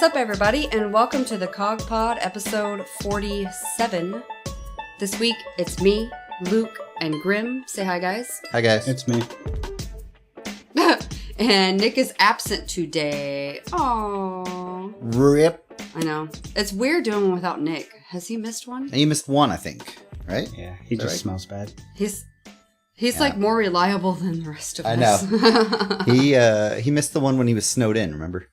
What's up, everybody, and welcome to the CoGPod episode 47. This week, it's me, Luke, and Grim. Say hi, guys. Hi, guys. It's me. And Nick is absent today. Aww. Rip. I know. It's weird doing one without Nick. Has he missed one? And you missed one, I think, right? Yeah, he just smells bad. He's like more reliable than the rest of I us. know. He missed the one when he was snowed in, remember?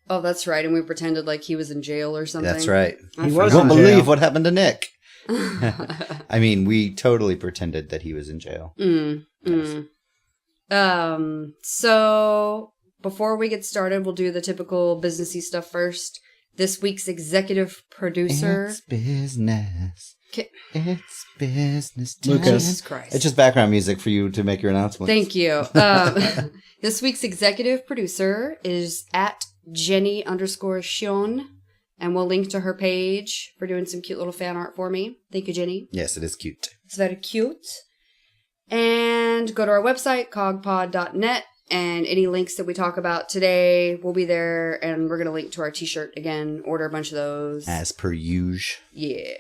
Oh, that's right. And we pretended like he was in jail or something. That's right. I He You was won't in jail. believe what happened to Nick. I mean, we totally pretended that he was in jail. So before we get started, we'll do the typical businessy stuff first. This week's executive producer. It's business. It's business time. Lucas. Jesus Christ. It's just background music for you to make your announcements. Thank you. This week's executive producer is at Jenni_Shion, and we'll link to her page for doing some cute little fan art for me. Thank you, Jenni. Yes, it is cute. It's very cute. And go to our website, cogpod.net, and any links that we talk about today will be there, and we're going to link to our t-shirt again. Order a bunch of those. As per usual. Yeah.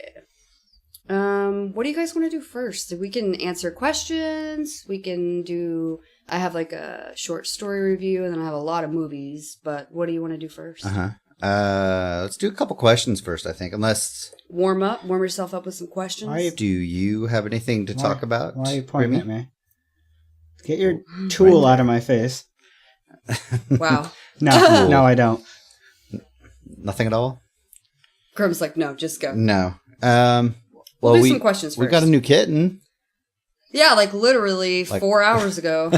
What do you guys want to do first? We can answer questions. We can do... I have like a short story review, and then I have a lot of movies, but what do you want to do first? Let's do a couple questions first, I think, unless... Warm yourself up with some questions. Do you have anything to talk about? Why are you pointing Remy? at me? Get your tool out of my face. Wow. No, I don't. Nothing at all? Grim's like, no, just go. No. We'll do some questions first. We got a new kitten. Yeah, like literally 4 hours ago.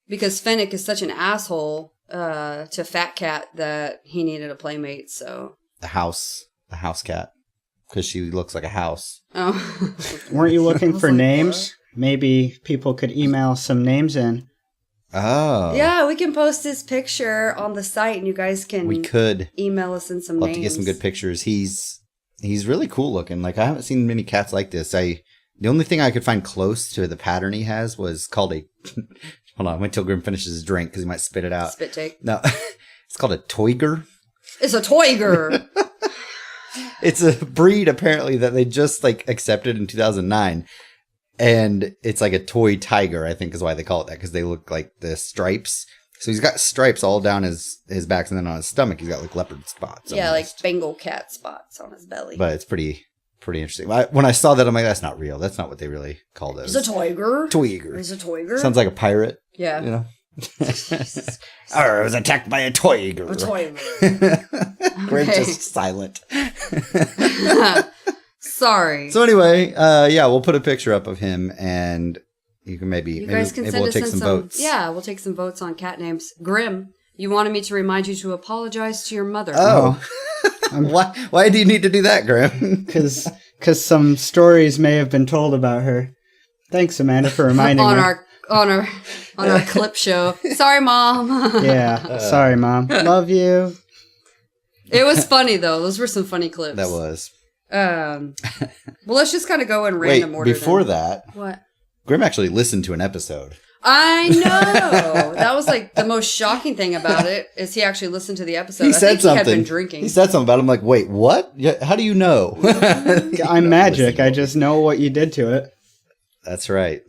Because Fennec is such an asshole to Fat Cat that he needed a playmate, so... The house cat. Because she looks like a house. Oh. Weren't you looking for like, names? what? Maybe people could email some names in. Oh. Yeah, we can post his picture on the site, and you guys can We could. email us in some Love names. to get some good pictures. He's really cool looking. Like, I haven't seen many cats like this. The only thing I could find close to the pattern he has was called a... Hold on, wait till Grim finishes his drink because he might spit it out. Spit take. No, it's called a toiger. It's a toiger. It's a breed, apparently, that they just, like, accepted in 2009. And it's like a toy tiger, I think is why they call it that, because they look like the stripes. So he's got stripes all down his back, and then on his stomach, he's got, like, leopard spots. Yeah, almost. like Bengal cat spots on his belly. But it's pretty interesting. When I saw that, I'm like, that's not real. That's not what they really call those. It's a toiger. Toiger. It's a toiger. Sounds like a pirate. Yeah. You know? I was attacked by a toiger. A toiger. We're Okay. just silent. Sorry. So anyway, yeah, we'll put a picture up of him, and you can maybe Send we'll us take in some votes. Yeah, we'll take some votes on cat names. Grim, you wanted me to remind you to apologize to your mother. Oh. Why do you need to do that, Grim? Because some stories may have been told about her. Thanks, Amanda, for reminding me. On our clip show. Sorry, Mom. Yeah, sorry, Mom. Love you. It was funny though. Those were some funny clips. That was. Well, let's just kind of go in random order. Before then. that, What? Grim actually listened to an episode. I know. That was like the most shocking thing about it is he actually listened to the episode. He said He something. had been drinking. He said something about it. I'm like, wait, what? Yeah, how do you know? I'm magic. I just know what you did to it. That's right.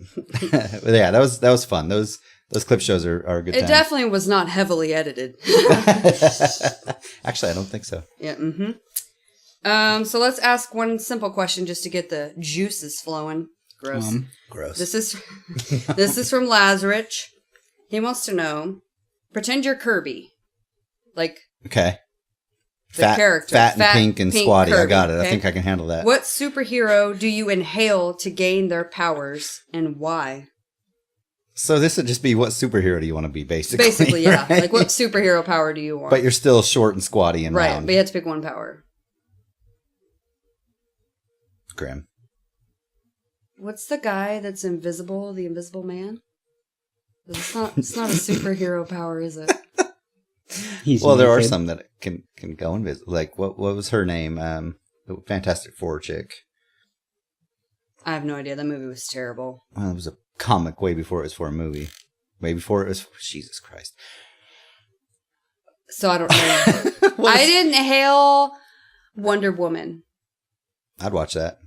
But yeah, that was fun. Those clip shows are a good time. It definitely was not heavily edited. Actually, I don't think so. Yeah. Mm-hmm. So let's ask one simple question just to get the juices flowing. Gross. Gross. This is from Lazarich. He wants to know: pretend you're Kirby, like Okay. the character, Fat and pink and squatty. Kirby, I got it. okay? I think I can handle that. What superhero do you inhale to gain their powers, and why? So this would just be what superhero do you want to be, basically? Basically, yeah. Right? Like, what superhero power do you want? But you're still short and squatty and right, round. but you have to pick one power. Grim. What's the guy that's invisible? The Invisible Man? It's not a superhero power, is it? Well, there are some that can go invisible. Like, what was her name? The Fantastic Four chick. I have no idea. That movie was terrible. Well, it was a comic way before it was for a movie. Way before it was... Jesus Christ. So I don't know. I didn't hail Wonder Woman. I'd watch that.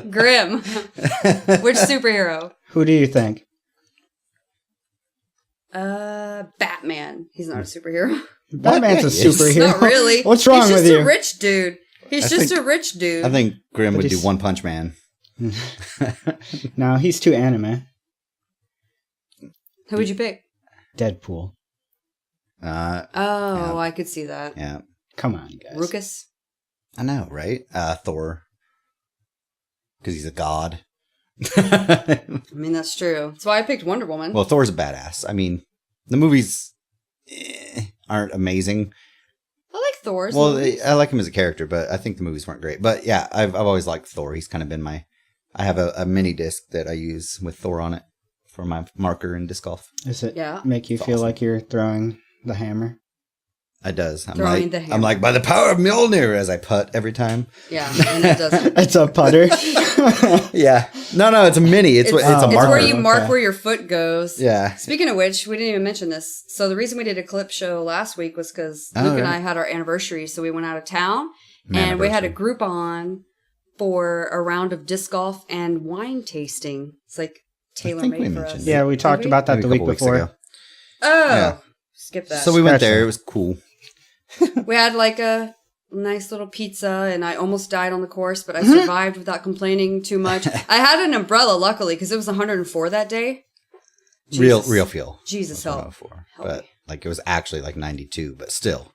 Grim. Which superhero? Who do you think? Batman. He's not a superhero. Batman's a Yeah, he is. superhero. Not really. What's wrong with He's you? just a rich dude. He's just a rich dude. I think Grimm But would do he's- One Punch Man. No, he's too anime. Who would you pick? Deadpool. Oh, I could see that. Yeah. Come on, guys. Ruckus. I know, right? Thor. Because he's a god. I mean, that's true. That's why I picked Wonder Woman. Well, Thor's a badass. I mean, the movies aren't amazing. I like Thor's Well, movies. I like him as a character, but I think the movies weren't great. But yeah, I've always liked Thor. He's kind of been my... I have a mini disc that I use with Thor on it for my marker in disc golf. Does it Yeah. make you It's feel awesome. like you're throwing the hammer? It does. I'm Throwing the hammer. I'm like, by the power of Mjolnir, as I putt every time. Yeah, and it doesn't. It's a putter. Yeah. No, it's a mini. It's a it's marker. It's where you mark Okay. where your foot goes. Yeah. Speaking of which, we didn't even mention this. So the reason we did a clip show last week was because Oh, Luke and yeah. I had our anniversary, so we went out of town and we had a group on for a round of disc golf and wine tasting. It's like tailor think we made for mentioned us. it. Yeah, we talked Did we? about that Maybe the a week couple weeks before. ago. Oh, Yeah. skip that. So we went Special. there. It was cool. We had like a nice little pizza, and I almost died on the course, but I survived without complaining too much. I had an umbrella, luckily, because it was 104 that day. Real Jesus. feel. Jesus help. 104. Help But me. like it was actually like 92, but still.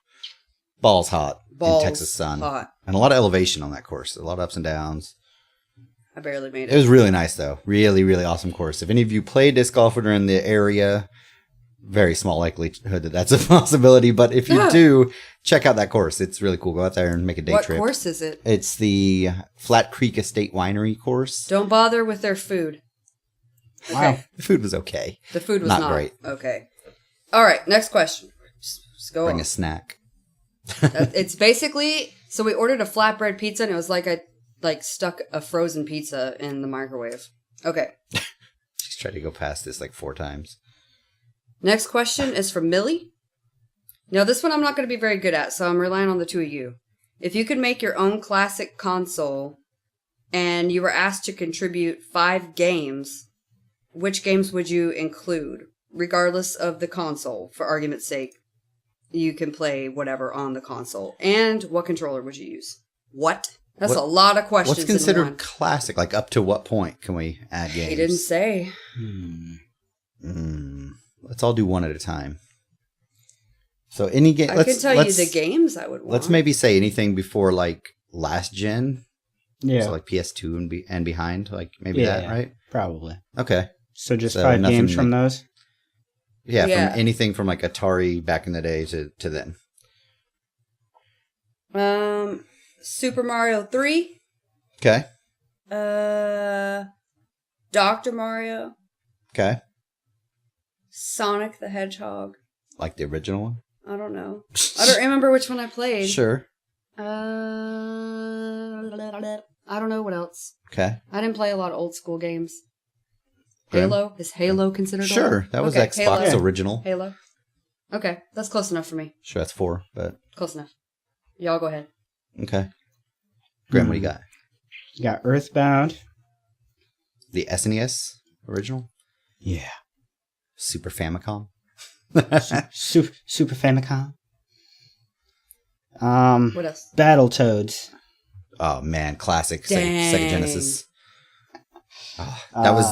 Balls hot Balls in Texas sun. hot. And a lot of elevation on that course. A lot of ups and downs. I barely made It it. was really nice though. Really, really awesome course. If any of you play disc golf or are in the area, very small likelihood that that's a possibility. But if you do, check out that course. It's really cool. Go out there and make a day What trip. course is it? It's the Flat Creek Estate Winery course. Don't bother with their food. Wow. The food was okay. The food was Not not great. Okay. All right, next question. Just go Bring on. a snack. It's basically, so we ordered a flatbread pizza, and it was like I stuck a frozen pizza in the microwave. Okay. She's tried to go past this like 4 times. Next question is from Millie. Now, this one I'm not going to be very good at, so I'm relying on the two of you. If you could make your own classic console and you were asked to contribute 5 games, which games would you include? Regardless of the console, for argument's sake, you can play whatever on the console. And what controller would you use? What? That's a lot of questions. What's in considered one. classic? Like up to what point can we add games? He didn't say. Let's all do one at a time. So any game. I can tell you the games I would want. Let's maybe say anything before like last gen. Yeah, So like PS2 and behind, like maybe that, right? probably. Okay. So just So 5 nothing games from like- those? Yeah, Yeah. from anything from like Atari back in the day to then. Super Mario 3. Okay. Dr. Mario. Okay. Sonic the Hedgehog. Like the original one? I don't know. I don't remember which one I played. Sure. I don't know what else. Okay. I didn't play a lot of old school games. Grim? Halo? Is Halo considered Sure. old? That was Okay, Xbox Halo. original. Halo. Okay, that's close enough for me. Sure, that's 4, but Close enough. Y'all go ahead. okay. Graham, what do you got? You got Earthbound. The SNES original? Yeah. Super Famicom? Super Famicom. What else? Battletoads. Oh man, classic Dang. Sega Genesis. Oh,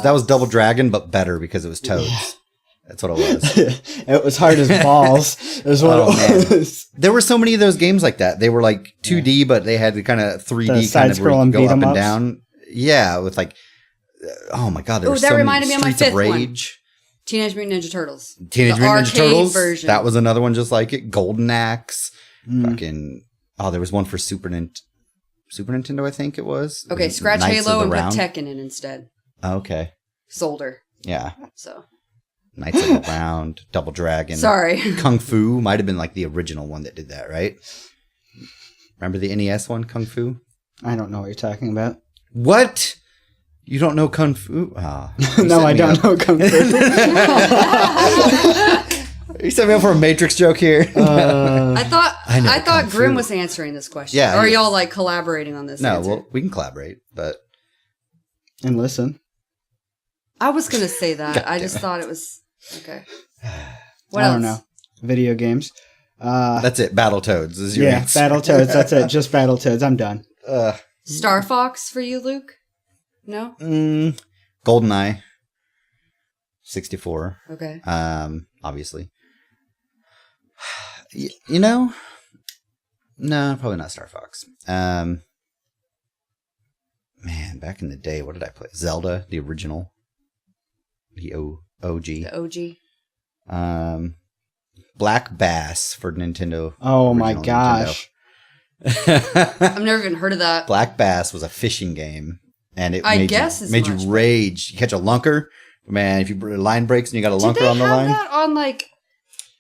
that was Double Dragon, but better because it was Toads. That's what it was. It was hard as balls. Is what Oh, it was. There were so many of those games like that. They were like 2D, but they had the kind of 3D The kind of where you side-scrolling could go up and beat-em-ups? down. Yeah, with like, oh my god, there Ooh, was that so many reminded me of my Streets of 5th one. Rage. Teenage Mutant Ninja Turtles. Teenage The Mutant Ninja arcade Turtles. version. That was another one just like it. Golden Axe. Mm. Fucking. Oh, there was one for Super Nintendo, I think it was. Okay, It was scratch Knights Halo of and the put Round. Tekken in instead. Okay. Solder. Yeah. So. Knights of the Round, Double Dragon. Sorry. Kung Fu might have been like the original one that did that, right? Remember the NES one, Kung Fu? I don't know what you're talking about. What? You don't know Kung Fu? Ah, No, I don't know Kung Fu. You set me up for a Matrix joke here. I thought Kung Grim Fu. was answering this question. Yeah, Or are he y'all is. like collaborating on this? No, answer? well, we can collaborate, but And listen. I was gonna say that. God I damn just it. thought it was okay. What I else? don't know. Video games. that's it. Battletoads is your Yeah, answer. Battletoads. That's it. Just Battletoads. I'm done. Star Fox for you, Luke? No. GoldenEye. 64. Okay. Obviously. You know? No, probably not Star Fox. Man, back in the day, what did I play? Zelda, the original. The OG. The OG. Black Bass for Nintendo. Oh my original gosh. Nintendo. I've never even heard of that. Black Bass was a fishing game, and it I made guess you, as made you much. rage. You catch a lunker, man. If you line breaks and you got a Did lunker they on the have line, that on like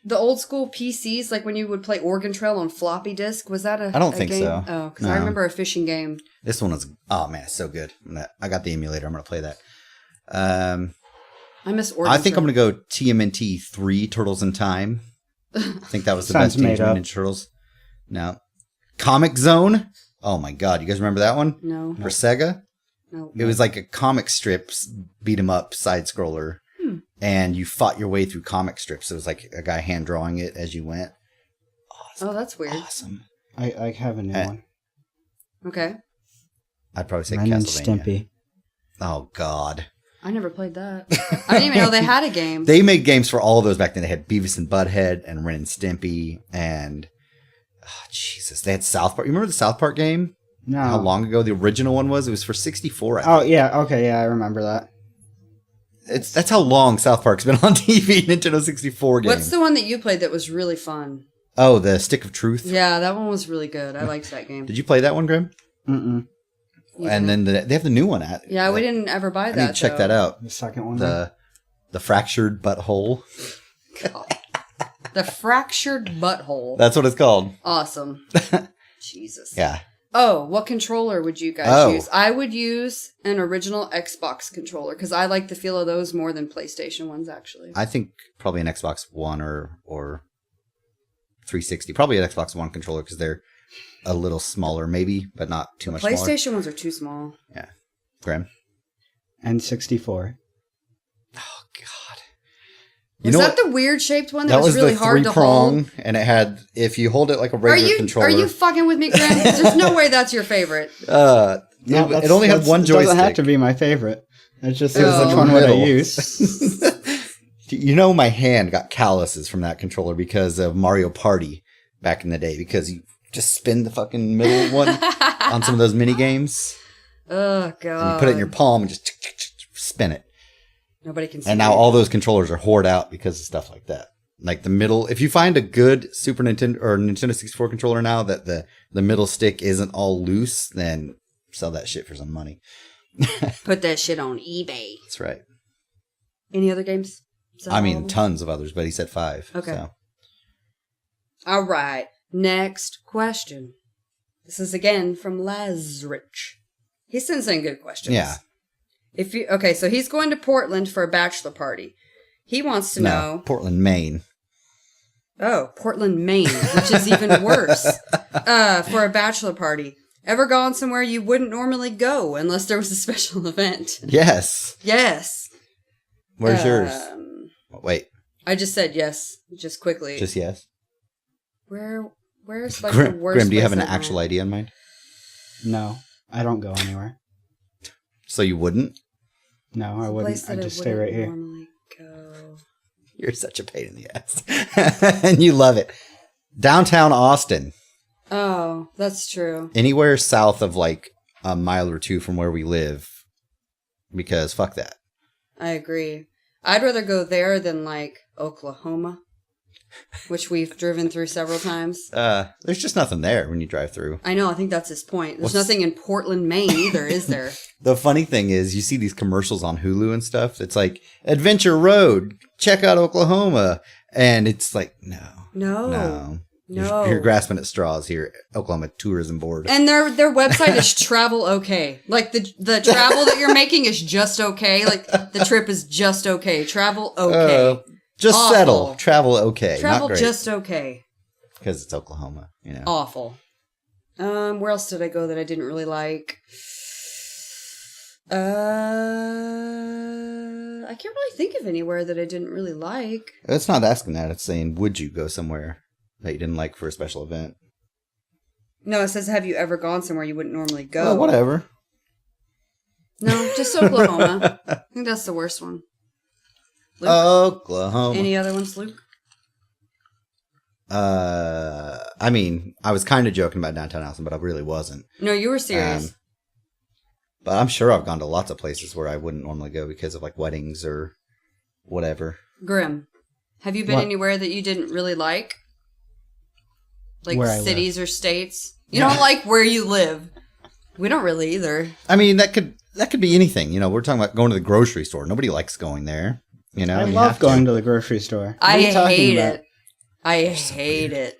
the old school PCs, like when you would play Oregon Trail on floppy disk? Was that a? I don't a think game? so. Oh, because No. I remember a fishing game. this one was it's so good. I got the emulator. I'm gonna play that. I miss Oregon. I think Trail. I'm gonna go TMNT 3 Turtles in Time. I think that was the Sounds best Teenage made up. Mutant Ninja Turtles. No, Comic Zone. Oh my god, you guys remember that one No. for Sega? No. It was like a comic strips beat 'em up side scroller, and you fought your way through comic strips. It was like a guy hand drawing it as you went. Oh, that's weird. Awesome. I have a new one. Okay. I'd probably say Ren and Castlevania. Stimpy. Oh god. I never played that. I didn't even know they had a game. They made games for all of those back then. They had Beavis and Butthead and Ren and Stimpy and Jesus, they had South Park. You remember the South Park game? No. How long ago the original one was? It was for 64. I Oh, think. yeah. Okay, yeah, I remember that. That's how long South Park's been on TV. Nintendo 64 game. What's the one that you played that was really fun? Oh, the Stick of Truth. Yeah, that one was really good. I liked that game. Did you play that one, Grim? Mm-mm. You And didn't? then they have the new one at. Yeah, we didn't ever buy I that. need to check though. that out. The second one. then? The fractured butthole. The fractured butthole. That's what it's called. Awesome. Jesus. Yeah. Oh, what controller would you guys Oh. use? I would use an original Xbox controller because I like the feel of those more than PlayStation ones, actually. I think probably an Xbox One or 360. Probably an Xbox One controller because they're a little smaller, maybe, but not too much smaller. PlayStation ones are too small. Yeah. Graham? N64. Oh, God. Was that the weird shaped one that, that was really the hard to hold? 3-prong, and it had, if you hold it like a Are regular controller. you fucking with me, Graham? There's no way that's your favorite. No, it only had one It joystick. doesn't have to be my favorite. It's just It was which in one the would I middle. use. You know, my hand got calluses from that controller because of Mario Party back in the day, because you just spin the fucking middle one on some of those mini games. Oh, God. And you put it in your palm and just spin it. Nobody can see And now it. all those controllers are hoard out because of stuff like that. Like the middle, if you find a good Super Nintendo or Nintendo 64 controller now that the middle stick isn't all loose, then sell that shit for some money. Put that shit on eBay. That's right. Any other games? Is that I all mean, of them? tons of others, but he said 5. Okay. So. All right. Next question. This is again from Lazrich. He sends in good questions. Yeah. Okay, so he's going to Portland for a bachelor party. He wants to know. Portland, Maine. Oh, Portland, Maine, which is even worse. For a bachelor party. Ever gone somewhere you wouldn't normally go unless there was a special event? Yes. Yes. Where's yours? Wait, I just said yes, just quickly. just yes. Where's like the worst Grim, do you have an place I've actual went? idea in mind? No, I don't go anywhere. So you wouldn't? No, I Place wouldn't. that I'd I just stay right wouldn't here. normally go. You're such a pain in the ass. And you love it. Downtown Austin. Oh, that's true. Anywhere south of like a mile or two from where we live. Because fuck that. I agree. I'd rather go there than like Oklahoma, which we've driven through several times. There's just nothing there when you drive through. I know, I think that's his point. There's What's- nothing in Portland, Maine either, is there? The funny thing is, you see these commercials on Hulu and stuff. It's like, Adventure Road, check out Oklahoma. And it's like, no. You're grasping at straws here, Oklahoma Tourism Board. And their website is travel okay. Like the travel that you're making is just okay. Like the trip is just okay. Travel okay. Just Awful. settle. Travel okay. Travel Not great. just okay. Because it's Oklahoma, you know. Awful. Where else did I go that I didn't really like? I can't really think of anywhere that I didn't really like. It's not asking that. It's saying, would you go somewhere that you didn't like for a special event? No, it says, have you ever gone somewhere you wouldn't normally go? Well, whatever. No, just Oklahoma. I think that's the worst one. Luke? Oklahoma. Any other ones, Luke? I mean, I was kind of joking about downtown Austin, but I really wasn't. No, you were serious. But I'm sure I've gone to lots of places where I wouldn't normally go because of like weddings or whatever. Grim, have you been What? anywhere that you didn't really like? Like Where I cities or states? You don't like where you live. We don't really either. I mean, that could be anything. You know, we're talking about going to the grocery store. Nobody likes going there. You know, I you love have going to the grocery store. What are I you talking hate about? it. I hate it.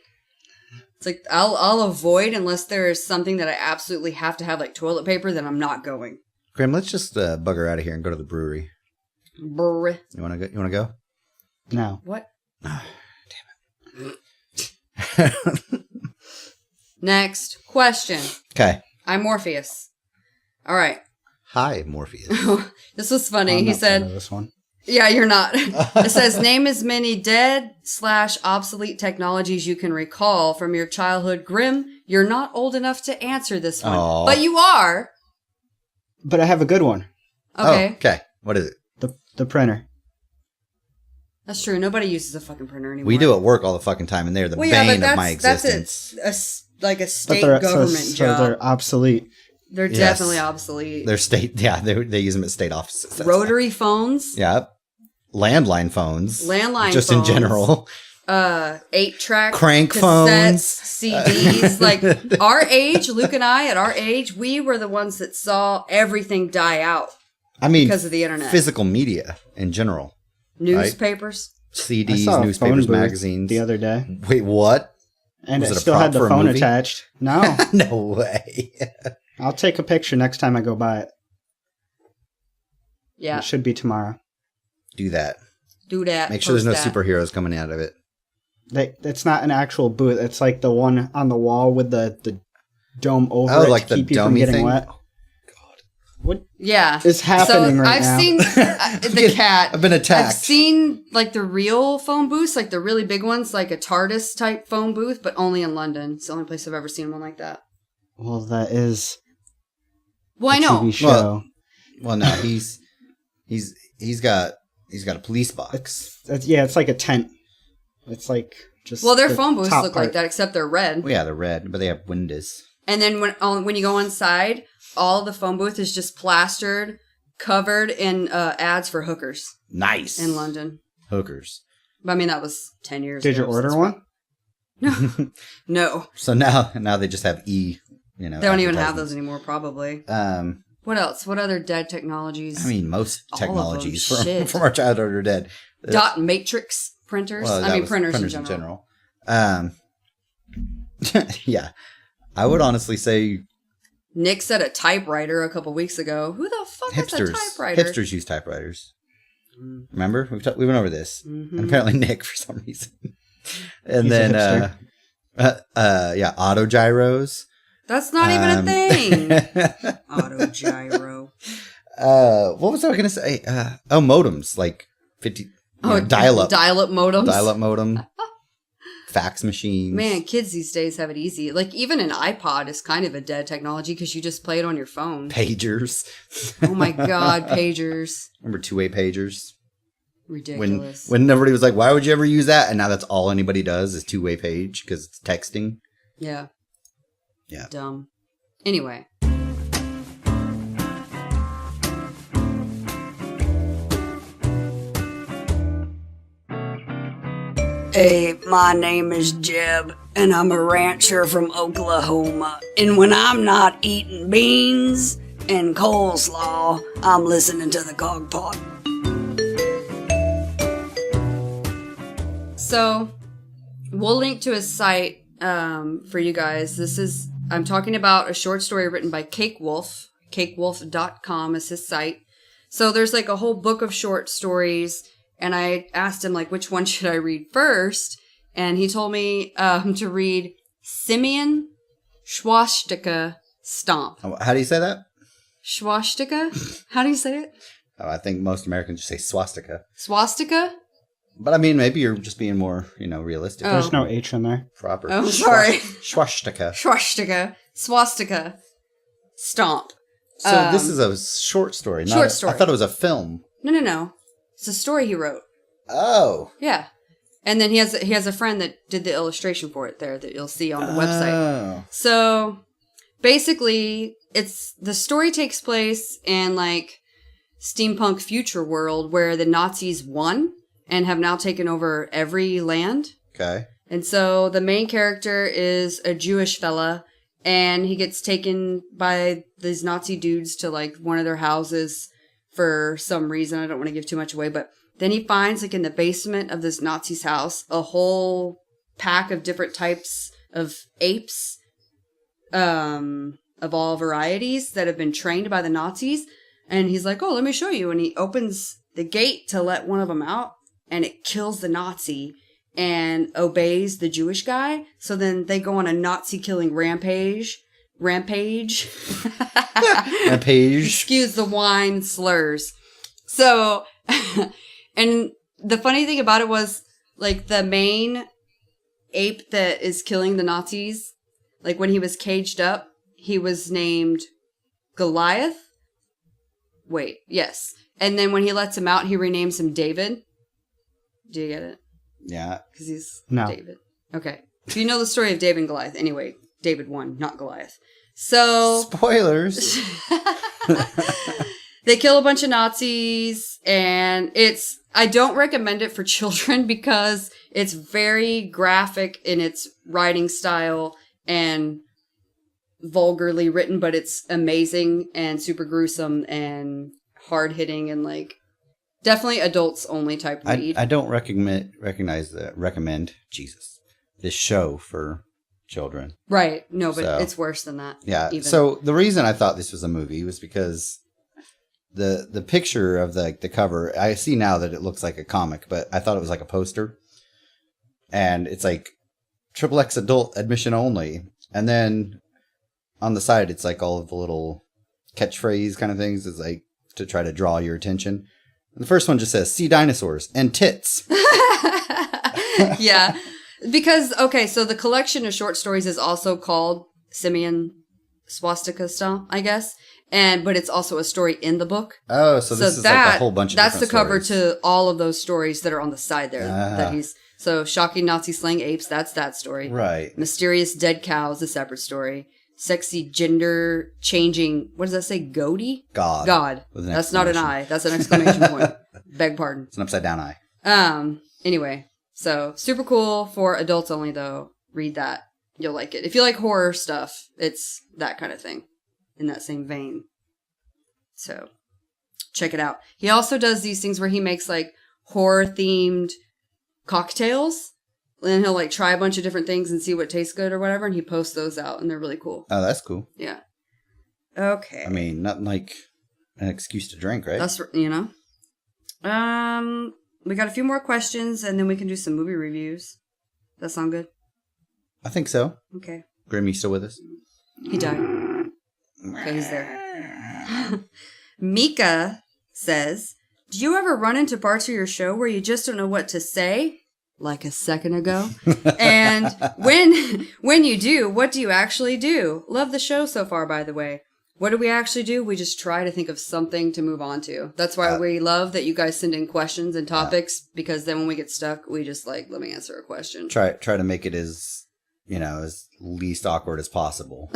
It's like I'll avoid unless there is something that I absolutely have to have, like toilet paper. Then I'm not going. Graham, let's just bugger out of here and go to the brewery. Brr. You want to go? You want to go? No. What? Damn it. Next question. Okay. I'm Morpheus. All right. Hi, Morpheus. This was funny. I'm He not fan said, of this one. yeah, you're not. It says, name as many dead/obsolete technologies you can recall from your childhood. Grim, you're not old enough to answer this one. Aw. But you are. But I have a good one. Okay. Oh, okay. What is it? The printer. That's true. Nobody uses a fucking printer anymore. We do at work all the fucking time, and they're the Well, yeah, bane but of my existence. that's like a But state they're government so job. they're obsolete. They're Yes. definitely obsolete. They're state, yeah, they use them at state offices. That's Rotary phones. Yeah. Landline phones. Landline Just phones. in general. 8-track Crank cassettes, phones. CDs. Like our age, Luke and I, at our age, we were the ones that saw everything die out I mean, because of the internet. physical media in general. Newspapers. I CDs, saw a phone newspapers, booth magazines. the other day, Wait, what? and Was it it a still prop had the for a phone movie? attached. No, No way. I'll take a picture next time I go by it. Yeah, It should be tomorrow. Do that. do that. Make sure there's no post that. superheroes coming out of it. It's not an actual booth. It's like the one on the wall with the dome over Oh, it like to the keep you from domey getting thing? wet. What Yeah, is happening so right I've now? seen the cat. I've been attacked. I've seen like the real phone booths, like the really big ones, like a TARDIS type phone booth, but only in London. It's the only place I've ever seen one like that. Well, that is Well, I a know. TV show. Well, no, he's got a police box. It's like a tent. It's like just Well, their the phone booths top look part. like that, except they're red. Well, yeah, they're red, but they have windows. And then when you go inside, all the phone booth is just plastered, covered in ads for hookers Nice. in London. Hookers. But I mean, that was 10 years Did ago. you order so one? No. So now they just have E. You know, They don't even have advertisements. those anymore, probably. I What else? What other dead technologies? mean, most All of them, technologies shit. from our childhood are dead. Dot matrix printers? Well, I that mean, was printers in general. Yeah, I would honestly say Nick said a typewriter a couple weeks ago. Who the fuck has a hipsters. typewriter? Hipsters use typewriters. Remember, we went over this, Mhm. and apparently Nick for some reason. And He's a then, yeah, autogyros. That's not even a thing. Auto gyro. What was I going to say? Modems, like 50, dial-up. Dial-up modems. Dial-up modem. Fax machines. Man, kids these days have it easy. Like, even an iPod is kind of a dead technology because you just play it on your phone. Pagers. Oh my god, pagers. Remember two-way pagers? Ridiculous. When everybody was like, why would you ever use that? And now that's all anybody does is two-way page because it's texting. Yeah. Yeah. Dumb. Anyway. Hey, my name is Jeb, and I'm a rancher from Oklahoma. And when I'm not eating beans and coleslaw, I'm listening to the CoGPod. So, we'll link to his site for you guys. I'm talking about a short story written by Cake Wolf. CakeWolf.com is his site. So there's like a whole book of short stories, and I asked him, like, which one should I read first? And he told me to read Simeon Swastika Stomp. How do you say that? Swastika? How do you say it? Oh, I think most Americans just say swastika. Swastika? But I mean, maybe you're just being more, realistic. Oh. There's no H in there. Proper. Oh, sorry. Swastika. Swastika. Stomp. So this is a short story. Short story. I thought it was a film. No. It's a story he wrote. Oh. Yeah. And then he has a friend that did the illustration for it there that you'll see on the website. So basically, the story takes place in like steampunk future world where the Nazis won and have now taken over every land. Okay. And so the main character is a Jewish fella, and he gets taken by these Nazi dudes to like one of their houses for some reason. I don't want to give too much away, but then he finds like in the basement of this Nazi's house a whole pack of different types of apes, of all varieties that have been trained by the Nazis. And he's like, "Oh, let me show you." And he opens the gate to let one of them out, and it kills the Nazi and obeys the Jewish guy. So then they go on a Nazi killing rampage. Rampage. Excuse the wine slurs. So, and the funny thing about it was, like, the main ape that is killing the Nazis, like, when he was caged up, he was named Goliath. Wait, yes. And then when he lets him out, he renames him David. Do you get it? Yeah. Because he's No. David. Okay. If you know the story of David and Goliath. Anyway, David won, not Goliath. So... Spoilers! They kill a bunch of Nazis, and I don't recommend it for children because it's very graphic in its writing style and vulgarly written, but it's amazing and super gruesome and hard-hitting and, like, definitely adults only type read. I don't recommend this show for children. Right. No, but So, it's worse than that. Yeah. Even. So the reason I thought this was a movie was because the picture of the cover, I see now that it looks like a comic, but I thought it was like a poster. And it's like XXX adult admission only. And then on the side, it's like all of the little catchphrase kind of things. It's like to try to draw your attention. And the first one just says, "See dinosaurs and tits." Yeah. Because, okay, so the collection of short stories is also called Simeon Swastika Stomp, I guess. But it's also a story in the book. Oh, so this is like a whole bunch of that's different the cover stories. to all of those stories that are on the side there. That he's so shocking Nazi slaying apes. That's that story. Right. Mysterious dead cows, a separate story. Sexy gender changing. What does that say? Goatee? God. That's not an I. That's an exclamation point. Beg pardon. It's an upside down eye. Anyway, so super cool for adults only though. Read that. You'll like it. If you like horror stuff, it's that kind of thing. In that same vein. So, check it out. He also does these things where he makes like horror-themed cocktails. And he'll like try a bunch of different things and see what tastes good or whatever. And he posts those out and they're really cool. Oh, that's cool. Yeah. Okay. I mean, nothing like an excuse to drink, right? That's, we got a few more questions and then we can do some movie reviews. That sound good? I think so. Okay. Grim, you still with us? He died. Okay, he's there. Mika says, "Do you ever run into parts of your show where you just don't know what to say? Like a second ago? And when you do, what do you actually do? Love the show so far, by the way. What do we actually do? We just try to think of something to move on to. That's why we love that you guys send in questions and topics, because then when we get stuck, we just like, let me answer a question. Try to make it as least awkward as possible.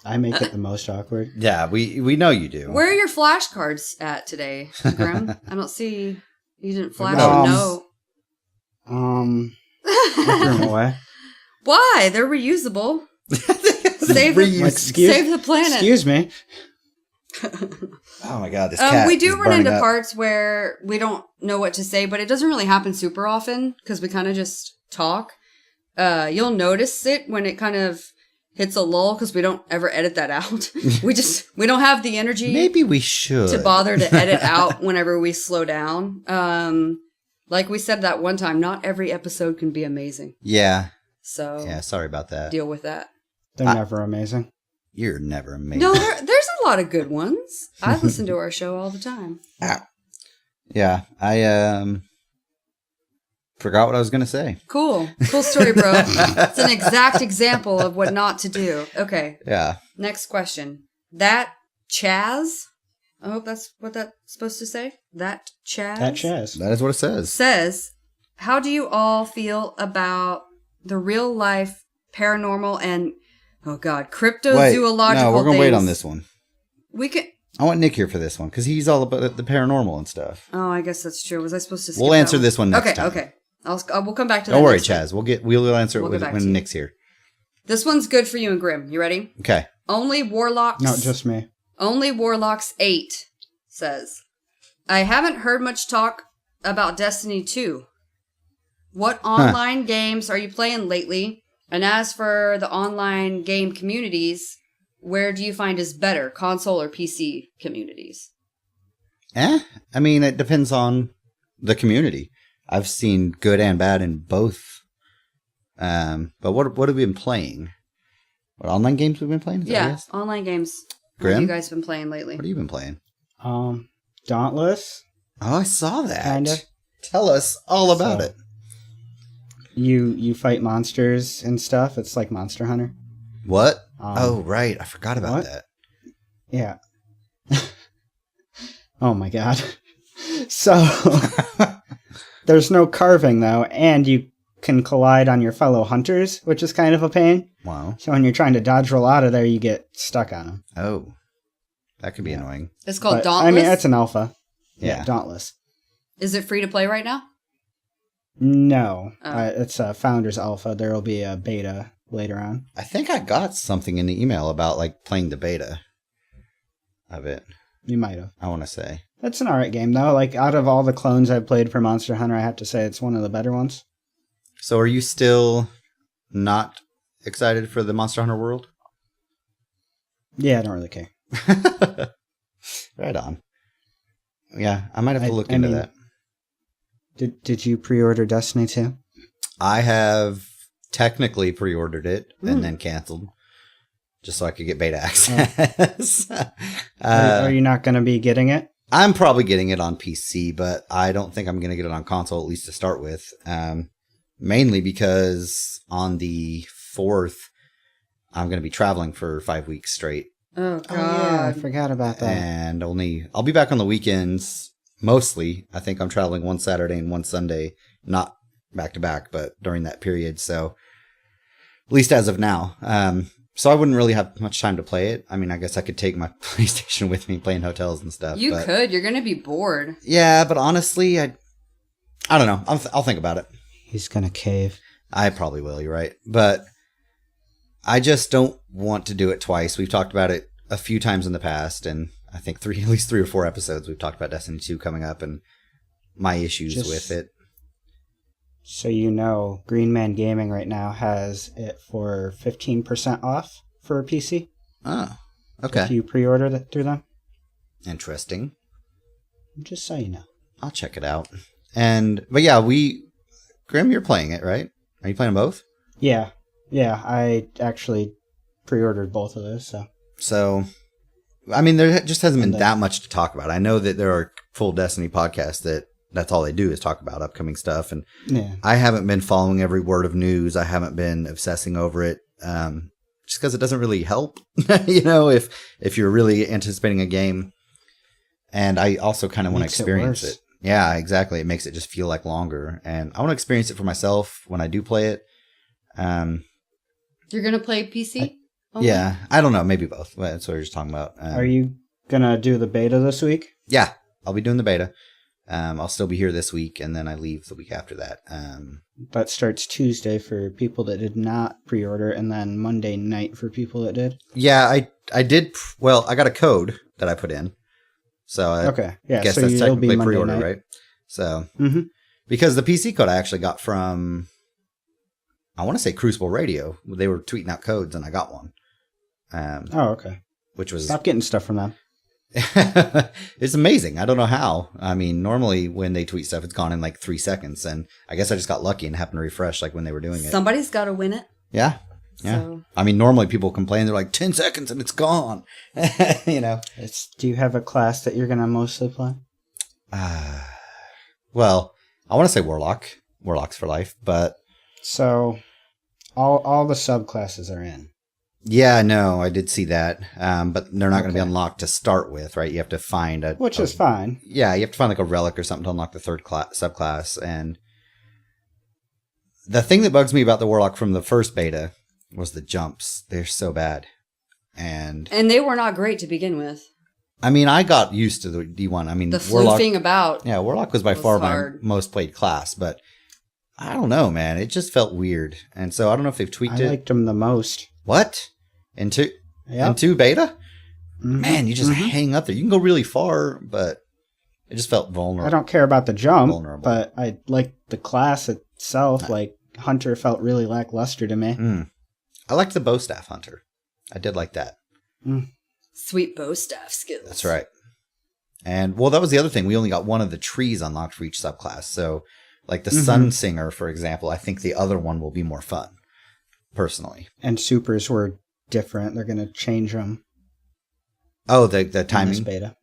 I make it the most awkward. Yeah, we know you do. Where are your flashcards at today, Grim? I don't see. You didn't flash Um, a note. I threw them away. Why? They're reusable. Save the planet. Excuse me. Oh my god, this cat we do is run burning into up. parts where we don't know what to say, but it doesn't really happen super often because we kind of just talk. You'll notice it when it kind of hits a lull because we don't ever edit that out. we don't have the energy. Maybe we should to bother to edit out whenever we slow down. Like we said that one time, not every episode can be amazing. Yeah. So yeah, sorry about that. Deal with that. They're never amazing. You're never amazing. No, there's a lot of good ones. I listen to our show all the time. Yeah, I forgot what I was gonna say. Cool story, bro. It's an exact example of what not to do. Okay. Yeah. Next question. That Chaz. I hope that's what that's supposed to say. That Chaz. That is what it says. Says, how do you all feel about the real life paranormal and cryptozoological no, we're gonna things? wait on this one. We can. I want Nick here for this one because he's all about the paranormal and stuff. Oh, I guess that's true. Was I supposed to? Skip We'll that answer one? this one next time. Okay. We'll come back to that. Don't worry, next week. Chaz. We'll answer We'll it get back to when you. Nick's here. This one's good for you and Grim. You ready? Okay. Only Warlocks. No, just me. Only Warlocks 8 says, I haven't heard much talk about Destiny 2. What online games are you playing lately? And as for the online game communities, where do you find is better, console or PC communities? I mean, it depends on the community. I've seen good and bad in both. But what have we been playing? What online games we've been playing? Is that what it is? Online games. Grim? What have you guys been playing lately? What have you been playing? Dauntless. Oh, I saw that. Kinda. Tell us all about it. You fight monsters and stuff. It's like Monster Hunter. What? Oh, right. I forgot about that. Yeah. Oh my god. So there's no carving though, and you can collide on your fellow hunters, which is kind of a pain. Wow. So when you're trying to dodge roll out of there, you get stuck on them. Oh. That could be annoying. It's called But, Dauntless? I mean, it's an alpha. Yeah. Dauntless. Is it free to play right now? No. Oh. It's a founder's alpha. There will be a beta later on. I think I got something in the email about like playing the beta of it. You might have. I want to say. It's an alright game though. Like out of all the clones I've played for Monster Hunter, I have to say it's one of the better ones. So are you still not excited for the Monster Hunter world? Yeah, I don't really care. Right on. Yeah, I might have to look into that. Did you pre-order Destiny 2? I have technically pre-ordered it and then canceled just so I could get beta access. Are you not going to be getting it? I'm probably getting it on PC, but I don't think I'm going to get it on console, at least to start with. Mainly because on the 4th, I'm going to be traveling for 5 weeks straight. Oh, God. Oh, yeah, I forgot about that. And I'll be back on the weekends, mostly. I think I'm traveling one Saturday and one Sunday, not back to back, but during that period. So, at least as of now. So I wouldn't really have much time to play it. I mean, I guess I could take my PlayStation with me, play in hotels and stuff. You could. You're going to be bored. Yeah, but honestly, I don't know. I'll think about it. He's going to cave. I probably will, you're right. But I just don't want to do it twice. We've talked about it a few times in the past, and I think at least 3 or 4 episodes we've talked about Destiny 2 coming up and my issues with it. So you know, Green Man Gaming right now has it for 15% off for a PC. Oh, okay. If you pre-order it through them. Interesting. Just so you know. I'll check it out. But yeah, Grim, you're playing it, right? Are you playing both? Yeah. Yeah, I actually pre-ordered both of those, So, I mean, there just hasn't been that much to talk about. I know that there are full Destiny podcasts that's all they do is talk about upcoming stuff. And I haven't been following every word of news. I haven't been obsessing over it, just because it doesn't really help, if you're really anticipating a game. And I also kind of want to experience it. Yeah, exactly. It makes it just feel like longer. And I want to experience it for myself when I do play it. You're going to play PC? Yeah, I don't know. Maybe both. That's what we were just talking about. Are you going to do the beta this week? Yeah, I'll be doing the beta. I'll still be here this week, and then I leave the week after that. That starts Tuesday for people that did not pre-order, and then Monday night for people that did. Yeah, I did. Well, I got a code that I put in, so I guess so that's technically pre-order, night. right? So because the PC code I actually got from I want to say Crucible Radio. They were tweeting out codes, and I got one. Oh, okay. Which was Stop getting stuff from them. It's amazing. I don't know how. I mean, normally when they tweet stuff, it's gone in like 3 seconds, and I guess I just got lucky and happened to refresh like when they were doing it. Somebody's got to win it. Yeah. So. I mean, normally people complain. They're like 10 seconds and it's gone. You know. Do you have a class that you're gonna mostly play? Well, I want to say Warlock. Warlock's for life, but so all the subclasses are in. Yeah, no, I did see that. But they're not going to be unlocked to start with, right? You have to find which is fine. Yeah, you have to find like a relic or something to unlock the third subclass. And the thing that bugs me about the Warlock from the first beta was the jumps. They're so bad. And they were not great to begin with. I mean, I got used to the D1. I mean, the floofing about. Yeah, Warlock was by far my most played class, but I don't know, man. It just felt weird. And so I don't know if they've tweaked it. I liked them the most. What? In two beta? Mm-hmm. Man, you just hang up there. You can go really far, but it just felt vulnerable. I don't care about the jump, but I like the class itself. Like, Hunter felt really lackluster to me. I liked the bow staff Hunter. I did like that. Sweet bow staff skills. That's right. And, well, that was the other thing. We only got one of the trees unlocked for each subclass. So, like the Sun Singer, for example, I think the other one will be more fun, personally. And supers were different. They're going to change them. Oh, the timing? In this beta.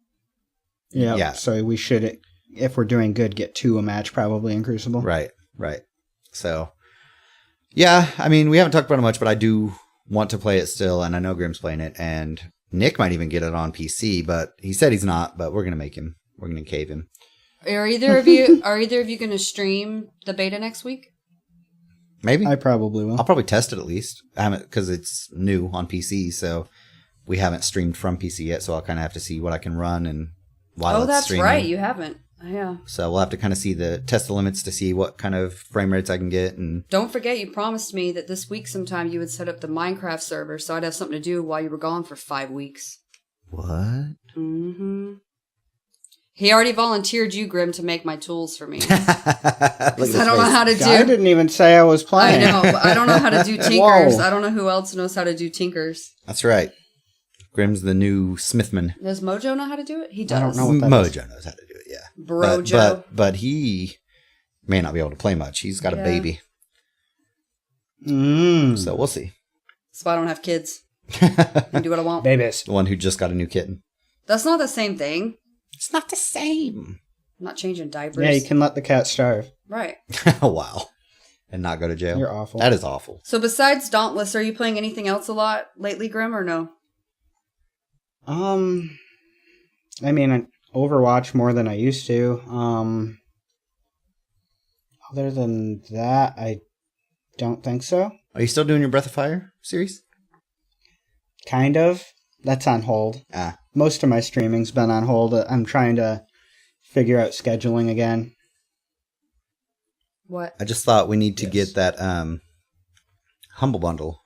Yeah. So we should, if we're doing good, get 2 a match probably in Crucible. Right. So, yeah, I mean, we haven't talked about it much, but I do want to play it still, and I know Grim's playing it, and Nick might even get it on PC, but he said he's not, but we're going to make him. We're going to cave him. Are either of you going to stream the beta next week? Maybe. I probably will. I'll probably test it at least. I haven't, because it's new on PC, so we haven't streamed from PC yet, so I'll kind of have to see what I can run and while it's streaming. Oh, that's right. You haven't. Yeah. So we'll have to kind of test the limits to see what kind of frame rates I can get. And don't forget, you promised me that this week sometime you would set up the Minecraft server, so I'd have something to do while you were gone for 5 weeks. What? Mm-hmm. He already volunteered you, Grim, to make my tools for me. I don't know how to do... I didn't even say I was playing. I know, but I don't know how to do tinkers. I don't know who else knows how to do tinkers. That's right. Grim's the new Smithman. Does Mojo know how to do it? He does. I don't know what that Mojo knows how to do it, yeah. Brojo. But he may not be able to play much. He's got a baby. So we'll see. So I don't have kids. I can do what I want. Babies. The one who just got a new kitten. That's not the same thing. It's not the same. I'm not changing diapers. Yeah, you can let the cat starve. Right. Wow. And not go to jail. You're awful. That is awful. So besides Dauntless, are you playing anything else a lot lately, Grim, or no? I mean, Overwatch more than I used to. Other than that, I don't think so. Are you still doing your Breath of Fire series? Kind of. That's on hold. Most of my streaming's been on hold. I'm trying to figure out scheduling again. What? I just thought we need to get that Humble Bundle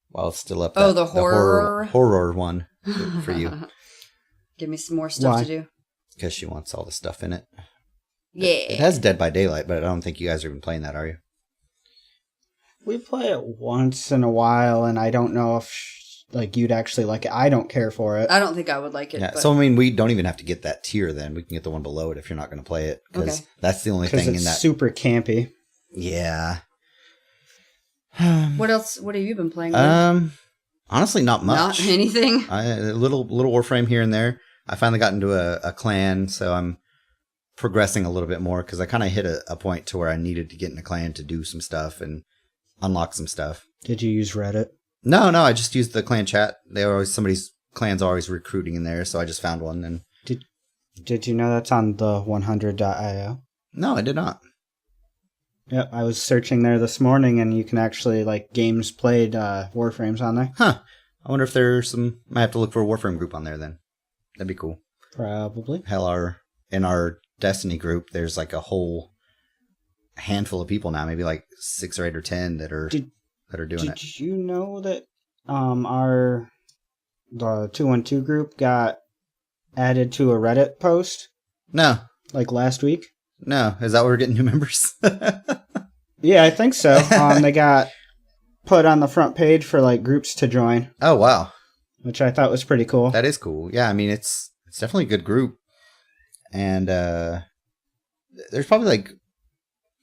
while it's still up. Oh, the horror one for you. Give me some more stuff to do. Because she wants all the stuff in it. Yeah. It has Dead by Daylight, but I don't think you guys are even playing that, are you? We play it once in a while, and I don't know if you'd actually like it. I don't care for it. I don't think I would like it. Yeah, so I mean, we don't even have to get that tier then. We can get the one below it if you're not going to play it. Because that's the only thing in that. It's super campy. Yeah. What else? What have you been playing with? Honestly, not much. Not anything? A little Warframe here and there. I finally got into a clan, so I'm progressing a little bit more because I kind of hit a point to where I needed to get in a clan to do some stuff and unlock some stuff. Did you use Reddit? No, I just used the clan chat. Somebody's clan's always recruiting in there, so I just found one. And did you know that's on the 100.io? No, I did not. Yep, I was searching there this morning, and you can actually games played Warframes on there. Huh. I wonder if there's some. Might have to look for a Warframe group on there then. That'd be cool. Probably. Hell, in our Destiny group, there's a whole handful of people now, maybe 6 or 8 or 10 that are doing it. Did you know that the 212 group got added to a Reddit post? No. Last week? No. Is that where we're getting new members? Yeah, I think so. They got put on the front page for like groups to join, Oh, wow. which I thought was pretty cool. That is cool. Yeah, I mean, it's definitely a good group. And there's probably like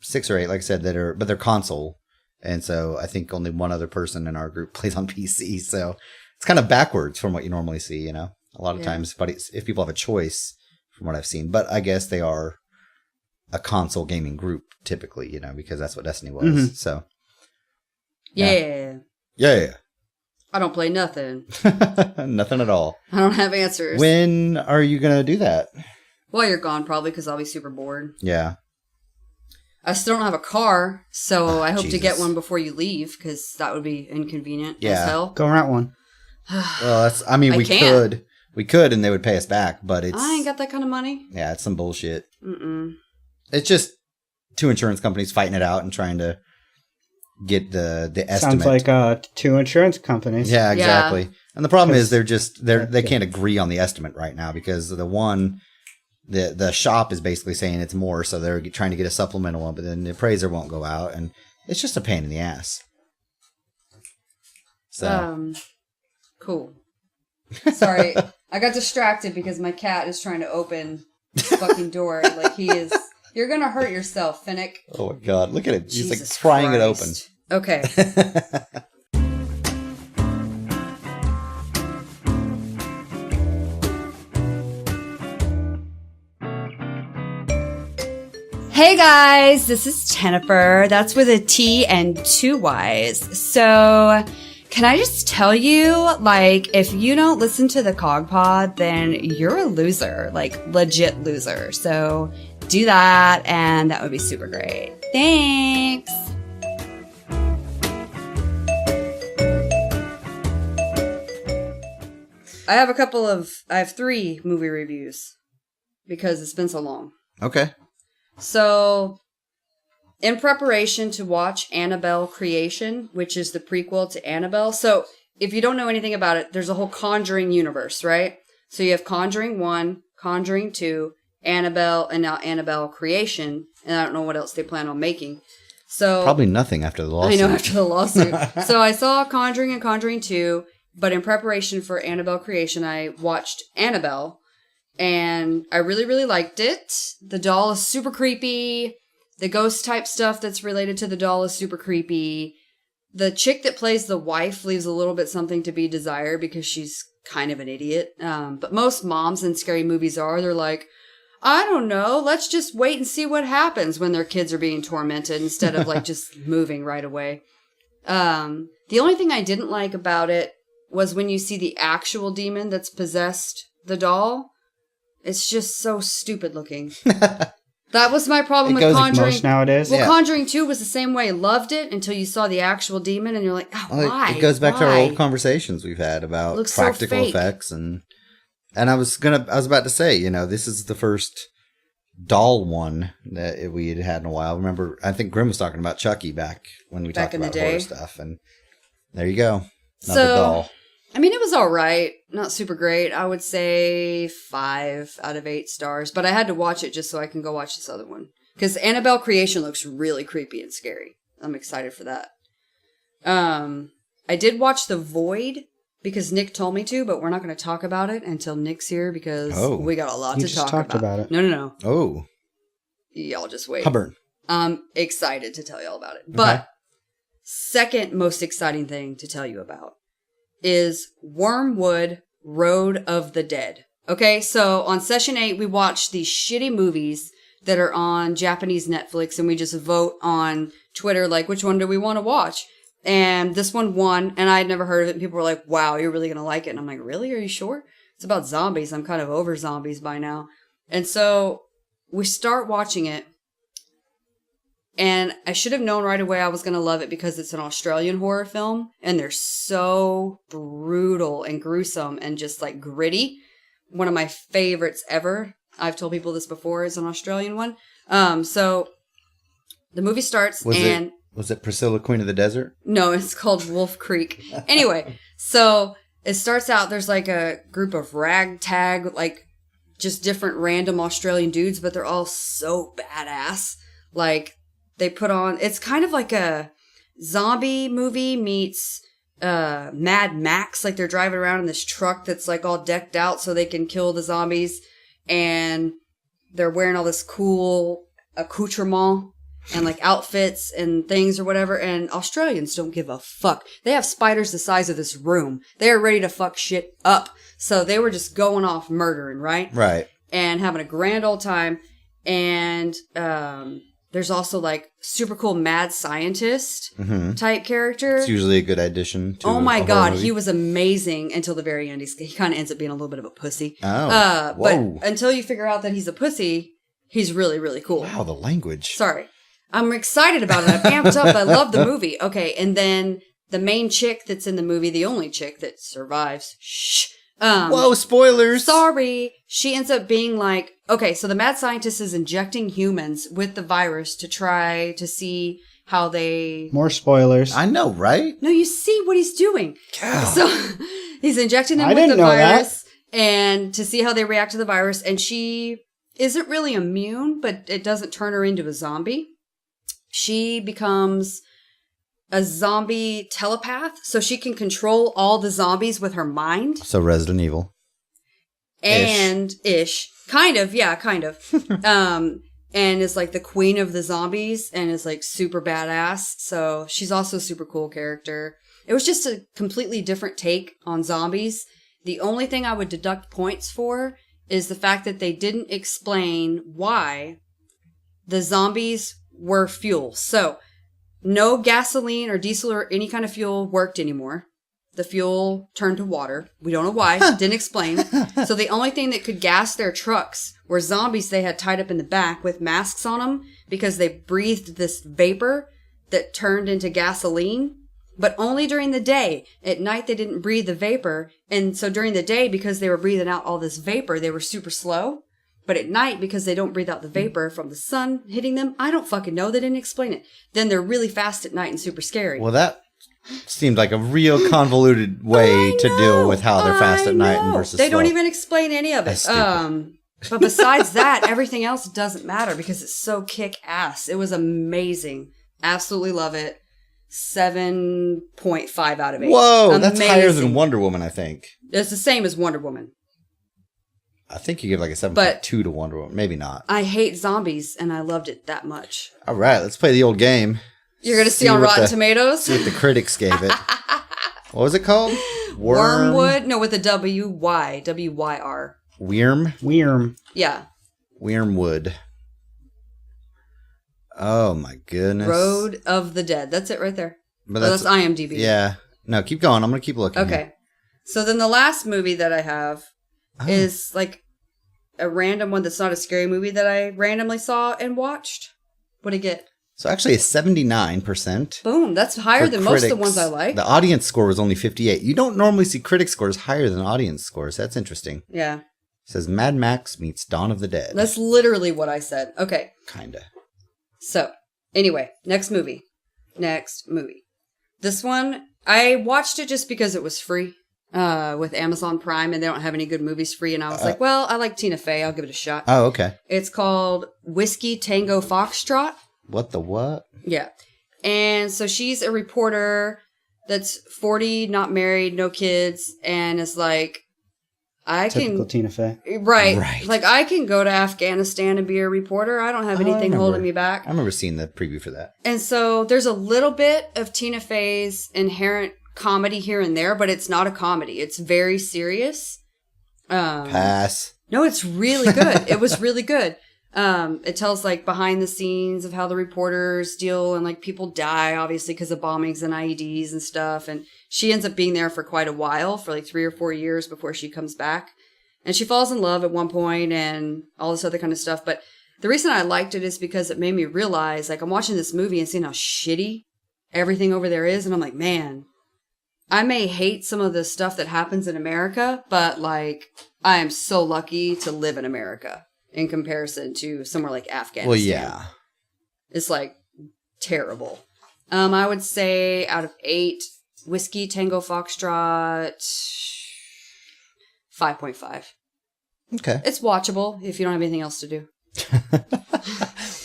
6 or 8, like I said, but they're console. And so I think only one other person in our group plays on PC. So it's kind of backwards from what you normally see, you know, a lot of times. But if people have a choice, from what I've seen, but I guess they are a console gaming group typically, you know, because that's what Destiny was. Mm-hmm. So Yeah. I don't play nothing. Nothing at all. I don't have answers. When are you going to do that? Well, you're gone probably because I'll be super bored. Yeah. I still don't have a car, so I hope to Jesus. get one before you leave because that would be inconvenient as hell. Go rent one. Well, we could, and they would pay us back, but it's... I ain't got that kind of money. Yeah, it's some bullshit. Mm-mm. It's just 2 insurance companies fighting it out and trying to get the estimate. Sounds like 2 insurance companies. Yeah, exactly. Yeah. And the problem is they Yeah. can't agree on the estimate right now because the shop is basically saying it's more, so they're trying to get a supplemental one, but then the appraiser won't go out, and it's just a pain in the ass. So cool. Sorry, I got distracted because my cat is trying to open the fucking door. Like he is. You're gonna hurt yourself, Finnick. Oh my god, look at it. He's Jesus like prying it Christ. open. Okay. Hey guys, this is Jennifer. That's with a T and 2 Y's. So, can I just tell you, like, if you don't listen to the CoGPod, then you're a loser, like, legit loser. So, do that, and that would be super great. Thanks! I have 3 movie reviews, because it's been so long. Okay. So, in preparation to watch Annabelle Creation, which is the prequel to Annabelle. So, if you don't know anything about it, there's a whole Conjuring universe, right? So, you have Conjuring 1, Conjuring 2, Annabelle, and now Annabelle Creation. And I don't know what else they plan on making. So probably nothing after the lawsuit. I know, after the lawsuit. So, I saw Conjuring and Conjuring 2, but in preparation for Annabelle Creation, I watched Annabelle. And I really, really liked it. The doll is super creepy. The ghost type stuff that's related to the doll is super creepy. The chick that plays the wife leaves a little bit something to be desired because she's kind of an idiot. But most moms in scary movies they're like, I don't know, let's just wait and see what happens when their kids are being tormented instead of like just moving right away. The only thing I didn't like about it was when you see the actual demon that's possessed the doll. It's just so stupid looking. That was my problem with Conjuring. Most nowadays. Well, yeah. Conjuring 2 was the same way. Loved it until you saw the actual demon and you're like, oh, why? It goes back to our old conversations we've had about practical effects and I was about to say, you know, this is the first doll one that we had in a while. Remember, I think Grim was talking about Chucky back when we talked about horror stuff, and there you go. Another doll. I mean, it was all right. Not super great. I would say 5 out of 8 stars. But I had to watch it just so I can go watch this other one. Because Annabelle Creation looks really creepy and scary. I'm excited for that. I did watch The Void because Nick told me to, but we're not going to talk about it until Nick's here because we got a lot to talk about. It. No. Oh. Y'all just wait. Hubbard. I'm excited to tell y'all about it. Okay. But second most exciting thing to tell you about is Wyrmwood Road of the Dead. Okay, so on session 8, we watched these shitty movies that are on Japanese Netflix, and we just vote on Twitter, like, which one do we want to watch? And this one won, and I had never heard of it, and people were like, wow, you're really going to like it. And I'm like, really? Are you sure? It's about zombies. I'm kind of over zombies by now. And so we start watching it, and I should have known right away I was going to love it because it's an Australian horror film, and they're so brutal and gruesome and just like gritty. One of my favorites ever. I've told people this before, is an Australian one. So the movie starts Was it Priscilla, Queen of the Desert? No, it's called Wolf Creek. Anyway, so it starts out, there's like a group of ragtag, like just different random Australian dudes, but they're all so badass. Like, they put on, it's kind of like a zombie movie meets Mad Max. Like they're driving around in this truck that's like all decked out so they can kill the zombies. And they're wearing all this cool accoutrement and like outfits and things or whatever. And Australians don't give a fuck. They have spiders the size of this room. They are ready to fuck shit up. So they were just going off murdering, right? Right. And having a grand old time. And there's also like super cool mad scientist type character. It's usually a good addition to Oh my a god, movie. he was amazing until the very end. He kind of ends up being a little bit of a pussy. Oh, whoa. But until you figure out that he's a pussy, he's really, really cool. Wow, the language. Sorry. I'm excited about it. I'm amped up. I love the movie. Okay, and then the main chick that's in the movie, the only chick that survives, Whoa, spoilers! sorry. She ends up being like, okay, so the mad scientist is injecting humans with the virus to try to see how they... More spoilers. I know, right? No, you see what he's doing. God. So he's injecting them I with the didn't know virus and to see how they react to the virus. And she isn't really immune, but it doesn't turn her into a zombie. She becomes a zombie telepath, so she can control all the zombies with her mind. So Resident Evil. And ish. Kind of, yeah, kind of. And is like the queen of the zombies and is like super badass. So she's also a super cool character. It was just a completely different take on zombies. The only thing I would deduct points for is the fact that they didn't explain why the zombies were fuel. So no gasoline or diesel or any kind of fuel worked anymore. The fuel turned to water. We don't know why. Didn't explain. So the only thing that could gas their trucks were zombies they had tied up in the back with masks on them because they breathed this vapor that turned into gasoline, but only during the day. At night, they didn't breathe the vapor. And so during the day, because they were breathing out all this vapor, they were super slow. But at night, because they don't breathe out the vapor from the sun hitting them, I don't fucking know. They didn't explain it. Then they're really fast at night and super scary. Well, that seemed like a real convoluted way to deal with how they're fast at night and versus They slow. don't even explain any of it. That's stupid. But besides that, everything else doesn't matter because it's so kick-ass. It was amazing. Absolutely love it. 7.5 out of 8. Whoa, that's higher Amazing. than Wonder Woman, I think. It's the same as Wonder Woman. I think you give like a 7.2 to Wonder Woman. Maybe not. I hate zombies, and I loved it that much. All right, let's play the old game. You're going to see on what Rotten Tomatoes? See what the critics gave it. What was it called? Wyrmwood? No, with a W-Y. W-Y-R. Wyrm. Yeah. Wyrmwood. Oh my goodness. Road of the Dead. That's it right there. But That's IMDb. Yeah. No, keep going. I'm going to keep looking. Okay. here. So then the last movie that I have is like a random one that's not a scary movie that I randomly saw and watched. What'd I get? So actually it's 79%. Boom. That's higher for than most of the critics. ones I like. The audience score was only 58. You don't normally see critic scores higher than audience scores. That's interesting. Yeah. It says Mad Max meets Dawn of the Dead. That's literally what I said. Okay. Kinda. So, anyway, next movie. This one, I watched it just because it was free with Amazon Prime, and they don't have any good movies free. And I was like, well, I like Tina Fey. I'll give it a shot. Oh, okay. It's called Whiskey Tango Foxtrot. What the what? Yeah. And so she's a reporter that's 40, not married, no kids, and is like, Typical Tina Fey. Right. Like, I can go to Afghanistan and be a reporter. I don't have anything holding me back. I remember seeing the preview for that. And so there's a little bit of Tina Fey's inherent comedy here and there, but it's not a comedy. It's very serious. Pass. No, it's really good. It was really good. It tells like behind the scenes of how the reporters deal and like people die obviously because of bombings and IEDs and stuff. And she ends up being there for quite a while, for like 3 or 4 years before she comes back. And she falls in love at one point and all this other kind of stuff. But the reason I liked it is because it made me realize, like, I'm watching this movie and seeing how shitty everything over there is. And I'm like, man, I may hate some of the stuff that happens in America, but like, I am so lucky to live in America in comparison to somewhere like Afghanistan. Well, yeah. It's like terrible. I would say out of 8, Whiskey Tango Foxtrot, 5.5. Okay. It's watchable if you don't have anything else to do.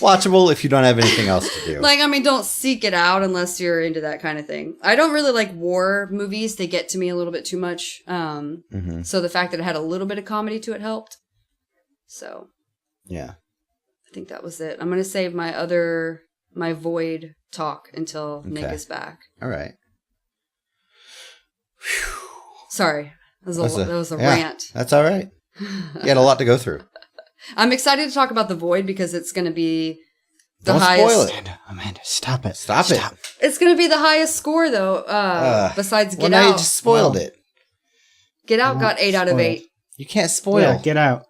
Watchable if you don't have anything else to do. Like, I mean, don't seek it out unless you're into that kind of thing. I don't really like war movies. They get to me a little bit too much. So the fact that it had a little bit of comedy to it helped. So. Yeah. I think that was it. I'm going to save my Void talk until Nick is back. All right. Sorry. That was a rant. That's all right. You had a lot to go through. I'm excited to talk about the Void because it's going to be the Don't highest. spoil it. Amanda, stop it. Stop it. It's going to be the highest score, though, besides Get Well, now Out. you just spoiled it. Get Out got 8 out of 8. You can't spoil. Yeah, Get Out.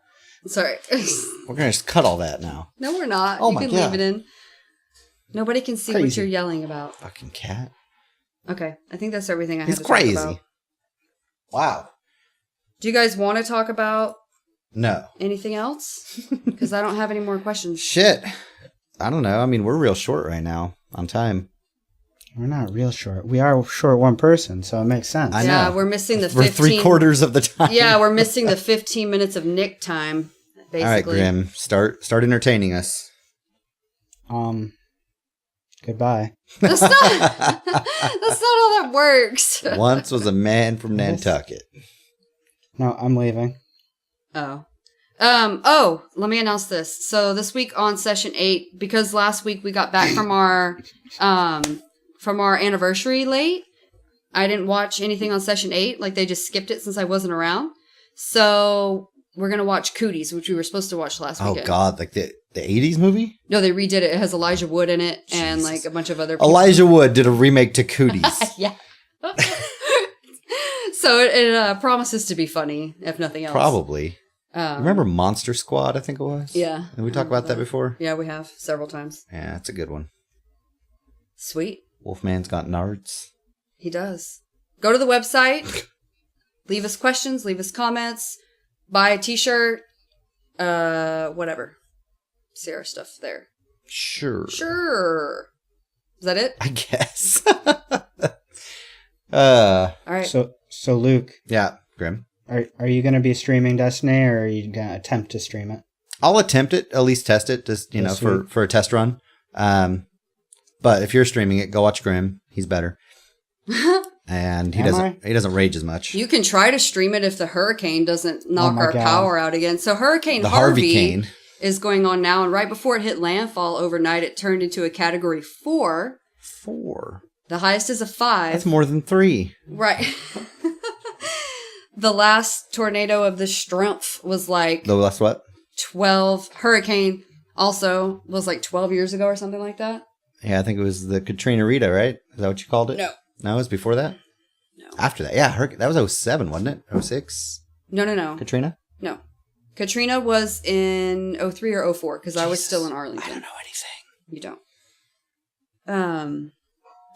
Sorry. We're going to just cut all that now. No, we're not. Oh you my can God. leave it in. Nobody can see what Crazy. you're yelling about. Fucking cat. Okay. I think that's everything I He's have to crazy. talk about. Wow. Do you guys want to talk about No. anything else? Because I don't have any more questions. Shit. I don't know. I mean, we're real short right now on time. We're not real short. We are short one person, so it makes sense. I Yeah, know. we're missing the We're 15... 3/4 of the time. Yeah, we're missing the 15 minutes of Nick time, basically. All right, Grim. Start entertaining us. Goodbye. That's not how that works. Once was a man from Nantucket. No, I'm leaving. Oh, let me announce this. So this week on session 8, because last week we got back from our anniversary late, I didn't watch anything on session 8. Like, they just skipped it since I wasn't around. So we're going to watch Cooties, which we were supposed to watch last weekend. Oh, God. Like the 80s movie? No, they redid it. It has Elijah Wood in it and Jesus. like a bunch of other people. Elijah Wood did a remake to Cooties. Yeah. So it promises to be funny, if nothing else. Probably. Remember Monster Squad, I think it was? Yeah. Did we talk about that before? Yeah, we have several times. Yeah, that's a good one. Sweet. Wolfman's got nards. He does. Go to the website. Leave us questions. Leave us comments. Buy a t-shirt. Whatever. See our stuff there. Sure. Sure. Is that it? I guess. All right. So Luke, Yeah, Grim. are you going to be streaming Destiny, or are you going to attempt to stream it? I'll attempt it, at least test it, just Yes, for a test run. But if you're streaming it, go watch Grim. He's better. And he doesn't rage as much. You can try to stream it if the hurricane doesn't knock my our God. power out again. So Hurricane The Harvey Harvey Cane. is going on now, and right before it hit landfall overnight, it turned into a category 4. 4. The highest is a 5. That's more than 3. Right. The last tornado of this strength was like The last what? 12. Hurricane also was like 12 years ago or something like that. Yeah, I think it was the Katrina Rita, right? Is that what you called it? No. No, it was before that? No. After that. Yeah, that was 07, wasn't it? 06? No. Katrina? No. Katrina was in 03 or 04 because I was still in Arlington. I don't know anything. You don't.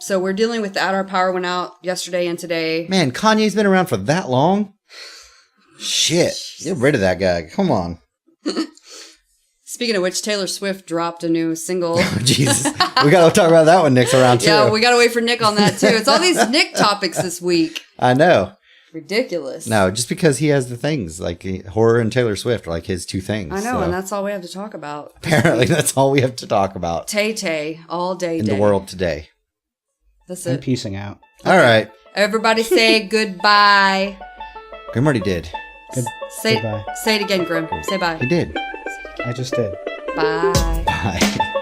So we're dealing with that. Our power went out yesterday and today. Man, Kanye's been around for that long? Shit. Get rid of that guy. Come on. Speaking of which, Taylor Swift dropped a new single. Oh, Jesus. We got to talk about that one next around, too. Yeah, we got to wait for Nick on that, too. It's all these Nick topics this week. I know. Ridiculous. No, just because he has the things. Like, horror and Taylor Swift are like his two things. I know, so. and that's all we have to talk about. Apparently, that's all we have to talk about Tay all day. in the world today. That's I'm it. peacing out. All right. Everybody say goodbye. Grim already did. Say Goodbye. Say it again, Grim. Say bye. He did. I just did. Bye. Bye.